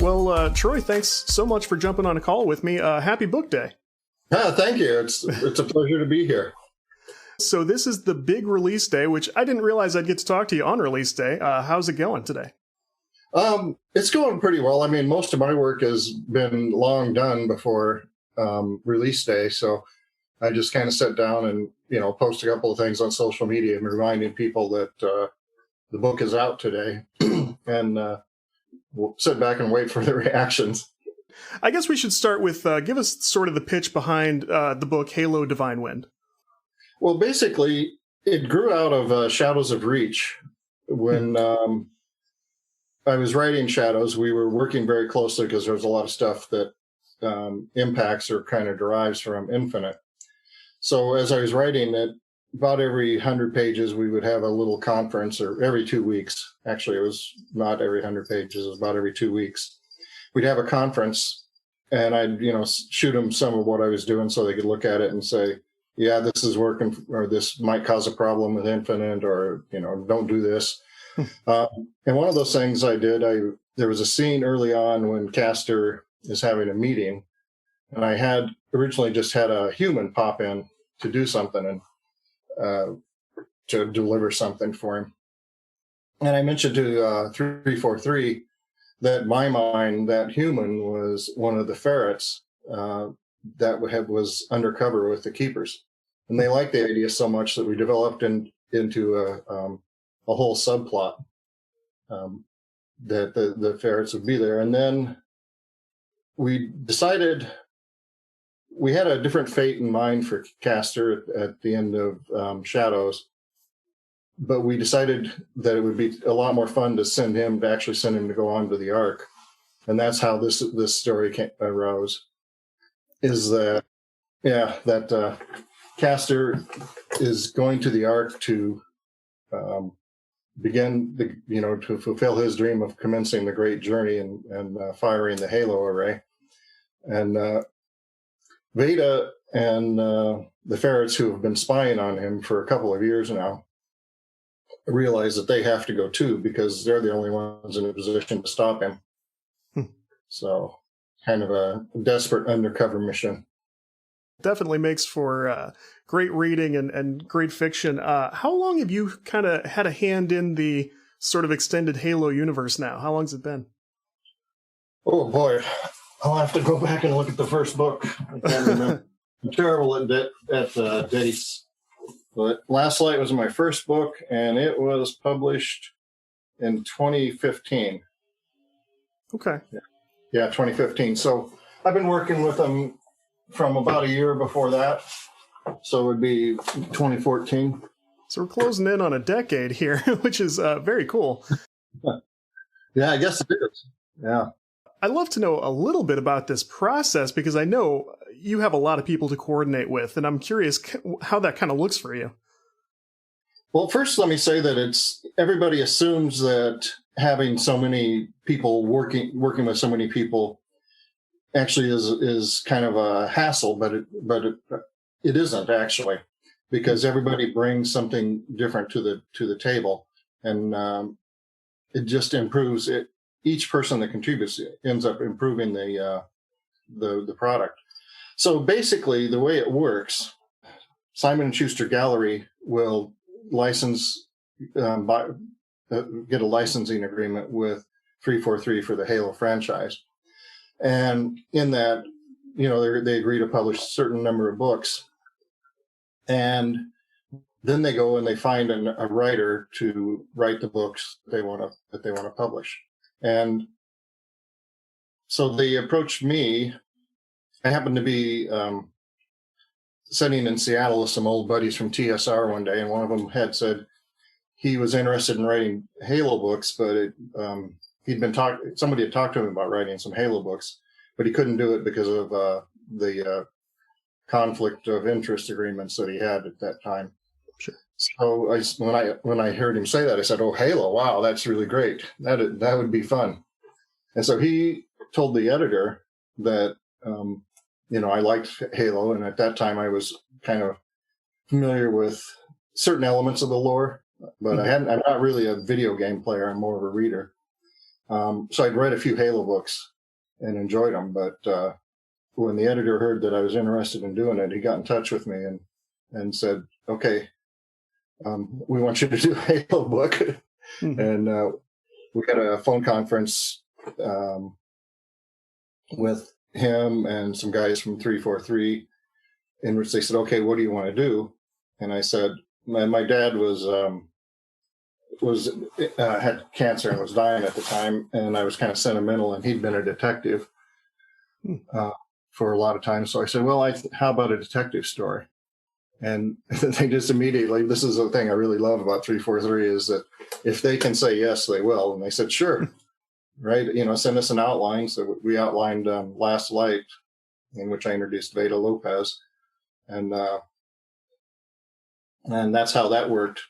Well, Troy, thanks so much for jumping on a call with me. Happy book day. Thank you. It's a pleasure to be here. So this is the big release day, which I didn't realize I'd get to talk to you on release day. How's it going today? It's going pretty well. I mean, most of my work has been long done before release day, so I just kind of sit down and post a couple of things on social media and reminding people that the book is out today, and we'll sit back and wait for the reactions. I guess we should start with give us sort of the pitch behind the book Halo Divine Wind. Well, basically, it grew out of Shadows of Reach. When I was writing Shadows, we were working very closely because there was a lot of stuff that impacts or kind of derives from Infinite. So as I was writing it, about every 100 pages, we would have a little conference, or every 2 weeks. Actually, it was not every 100 pages, it was about every 2 weeks. We'd have a conference, and I'd, shoot them some of what I was doing so they could look at it and say, yeah, this is working, or this might cause a problem with Infinite, or, don't do this. And one of those things I did, there was a scene early on when Castor is having a meeting, and I had originally just had a human pop in to do something and to deliver something for him. And I mentioned to 343 that in my mind, that human was one of the ferrets that was undercover with the Keepers. And they liked the idea so much that we developed into a whole subplot that the ferrets would be there. And then we decided we had a different fate in mind for Castor at the end of Shadows, but we decided that it would be a lot more fun to send him to go on to the Ark. And that's how this story arose, is that, Castor is going to the Ark to begin to fulfill his dream of commencing the great journey and firing the Halo array. And Veda and the ferrets, who have been spying on him for a couple of years now, realize that they have to go too, because they're the only ones in a position to stop him. So kind of a desperate undercover mission. Definitely makes for great reading and great fiction. How long have you kind of had a hand in the sort of extended Halo universe now? How long's it been? Oh boy, I'll have to go back and look at the first book. I can't remember. I'm terrible at dates. But Last Light was my first book, and it was published in 2015. Okay. Yeah, 2015. So I've been working with them from about a year before that. So it would be 2014. So we're closing in on a decade here, which is very cool. Yeah, I guess it is. Yeah. I'd love to know a little bit about this process, because I know you have a lot of people to coordinate with, and I'm curious how that kind of looks for you. Well, first, let me say that everybody assumes that having so many people working with so many people actually is kind of a hassle, but it isn't actually, because everybody brings something different to the table, and it just improves it. Each person that contributes ends up improving the product. So basically, the way it works, Simon & Schuster Gallery will license, get a licensing agreement with 343 for the Halo franchise. And in that, they agree to publish a certain number of books. And then they go and they find a writer to write the books that they want to publish. And so they approached me. I happened to be sitting in Seattle with some old buddies from TSR one day, and one of them had said he was interested in writing Halo books, but somebody had talked to him about writing some Halo books, but he couldn't do it because of the conflict of interest agreements that he had at that time. Sure. So when I heard him say that, I said, "Oh, Halo! Wow, that's really great. That would be fun." And so he told the editor that I liked Halo, and at that time I was kind of familiar with certain elements of the lore, but I'm not really a video game player. I'm more of a reader. So I'd read a few Halo books and enjoyed them, but when the editor heard that I was interested in doing it, he got in touch with me and said, "Okay, we want you to do a Halo book." Mhm. And we had a phone conference with him and some guys from 343, in which they said, "Okay, what do you want to do?" And I said, "My dad was had cancer and was dying at the time, and I was kind of sentimental, and he'd been a detective uh, for a lot of time. So I said, well, how about a detective story?" And they just immediately, this is the thing I really love about 343 is that if they can say yes, they will. And they said, sure, right? Send us an outline. So we outlined Last Light, in which I introduced Veda Lopez. And that's how that worked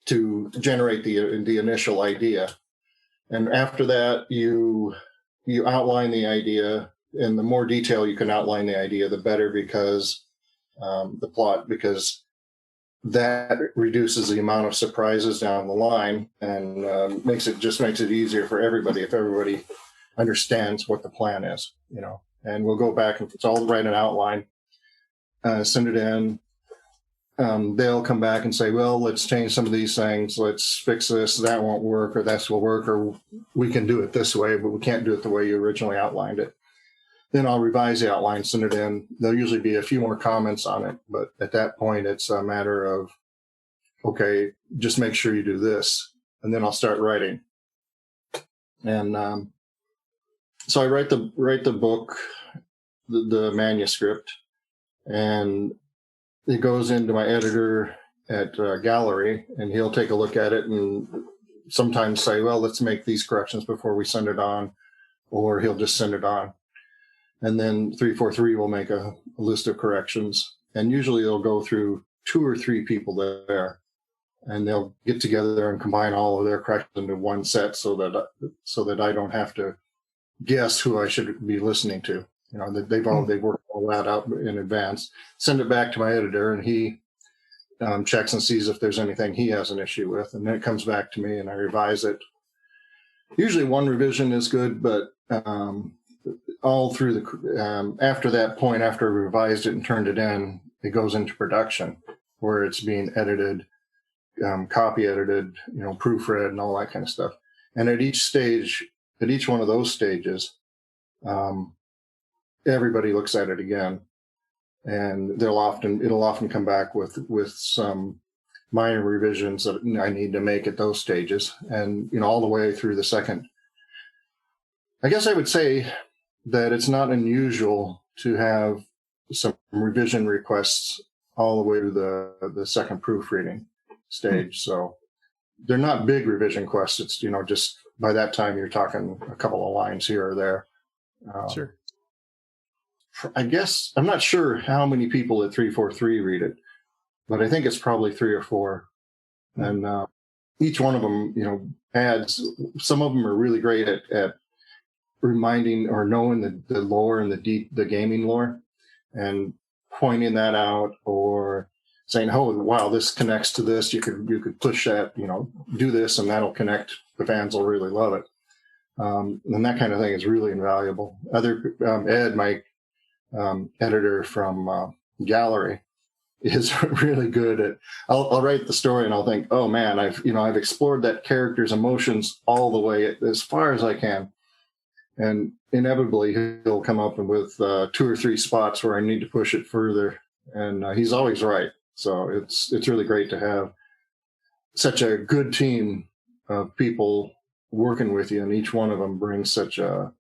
to generate the initial idea. And after that, you outline the idea, and the more detail you can outline the idea, the better, because because that reduces the amount of surprises down the line, and makes it easier for everybody if everybody understands what the plan is. And we'll go back and it's all write an outline, send it in. They'll come back and say, well, let's change some of these things. Let's fix this. That won't work, or this will work, or we can do it this way, but we can't do it the way you originally outlined it. Then I'll revise the outline, send it in. There'll usually be a few more comments on it, but at that point, it's a matter of, okay, just make sure you do this, and then I'll start writing. And so I write the book, the manuscript, and it goes into my editor at Gallery, and he'll take a look at it and sometimes say, well, let's make these corrections before we send it on, or he'll just send it on. And then 343 will make a list of corrections, and usually they'll go through 2 or 3 people there, and they'll get together and combine all of their corrections into one set, so that I don't have to guess who I should be listening to. They've worked all that out in advance. Send it back to my editor, and he checks and sees if there's anything he has an issue with, and then it comes back to me, and I revise it. Usually one revision is good, but all through after that point, after I revised it and turned it in, it goes into production where it's being edited, copy edited, proofread and all that kind of stuff. And at each one of those stages, everybody looks at it again, and it'll often come back with some minor revisions that I need to make at those stages, and all the way through the second. I guess I would say that it's not unusual to have some revision requests all the way to the second proofreading stage. So they're not big revision requests. It's, just by that time you're talking a couple of lines here or there. Sure. I guess I'm not sure how many people at 343 read it, but I think it's probably 3 or 4. And each one of them, adds, some of them are really great at reminding or knowing the lore and the gaming lore, and pointing that out, or saying, oh, wow, this connects to this. You could push that, do this, and that'll connect. The fans will really love it. And that kind of thing is really invaluable. Ed, my editor from Gallery, is really good at, I'll write the story and I'll think, oh man, I've explored that character's emotions all the way as far as I can. And inevitably he'll come up with 2 or 3 spots where I need to push it further. And he's always right. So it's really great to have such a good team of people working with you, and each one of them brings their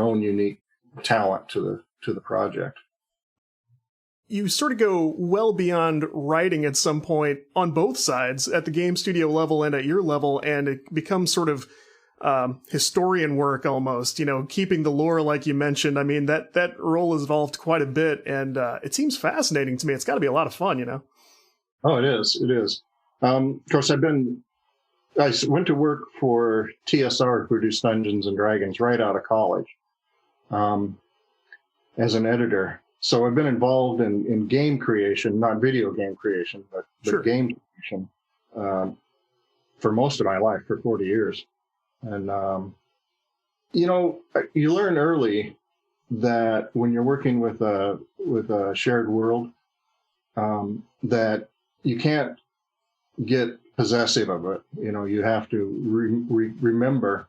own unique talent to the project. You sort of go well beyond writing at some point on both sides, at the game studio level and at your level, and it becomes sort of historian work almost, keeping the lore like you mentioned. I mean, that role has evolved quite a bit, and it seems fascinating to me. It's got to be a lot of fun, Oh, it is. It is. Of course, I went to work for TSR, who produced Dungeons and Dragons, right out of college, as an editor. So I've been involved in game creation, not video game creation, but Sure. game creation for most of my life, for 40 years. And you learn early that when you're working with a shared world, that you can't get possessive of it. You have to remember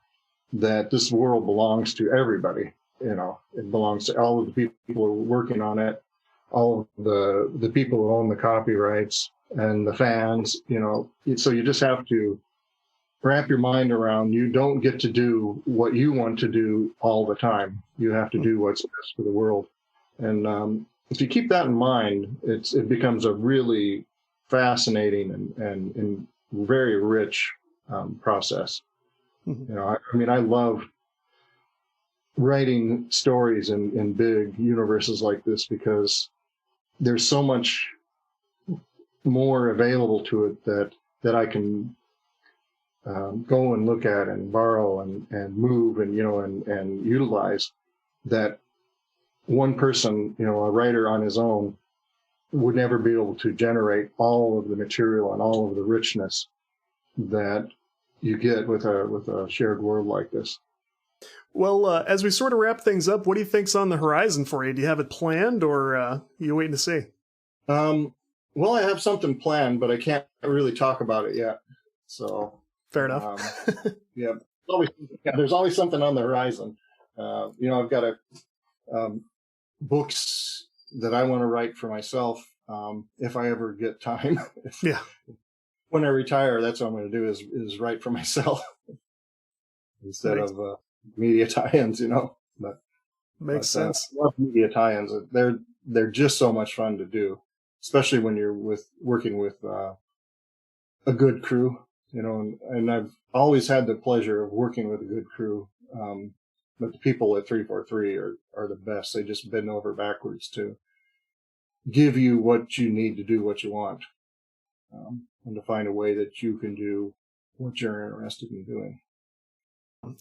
that this world belongs to everybody. It belongs to all of the people who are working on it, all of the people who own the copyrights and the fans. So you just have to wrap your mind around, you don't get to do what you want to do all the time. You have to do what's best for the world. And if you keep that in mind, it becomes a really fascinating and very rich process. I love writing stories in big universes like this because there's so much more available to it that I can go and look at and borrow and move and utilize, that one person, a writer on his own, would never be able to generate all of the material and all of the richness that you get with a shared world like this. Well, as we sort of wrap things up, what do you think's on the horizon for you? Do you have it planned, or are you waiting to see? Well, I have something planned, but I can't really talk about it yet. So fair enough. Yeah, there's always something on the horizon. I've got books that I want to write for myself if I ever get time. Yeah. When I retire, that's what I'm going to do is write for myself instead of media tie-ins. Makes sense. I love media tie-ins. They're just so much fun to do, especially when you're working with a good crew. And I've always had the pleasure of working with a good crew. But the people at 343 are the best. They just bend over backwards to give you what you need to do what you want, and to find a way that you can do what you're interested in doing.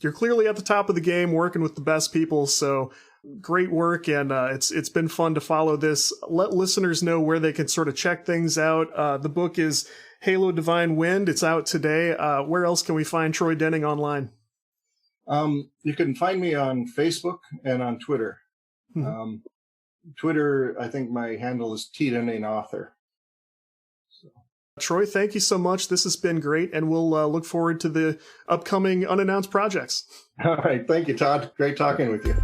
You're clearly at the top of the game, working with the best people, so great work, and it's been fun to follow this. Let listeners know where they can sort of check things out. The book is Halo Divine Wind. It's out today. Where else can we find Troy Denning online? You can find me on Facebook and on Twitter. Mm-hmm. Twitter, I think my handle is Denning Author. Troy, thank you so much. This has been great, and we'll look forward to the upcoming unannounced projects. All right. Thank you, Todd. Great talking with you.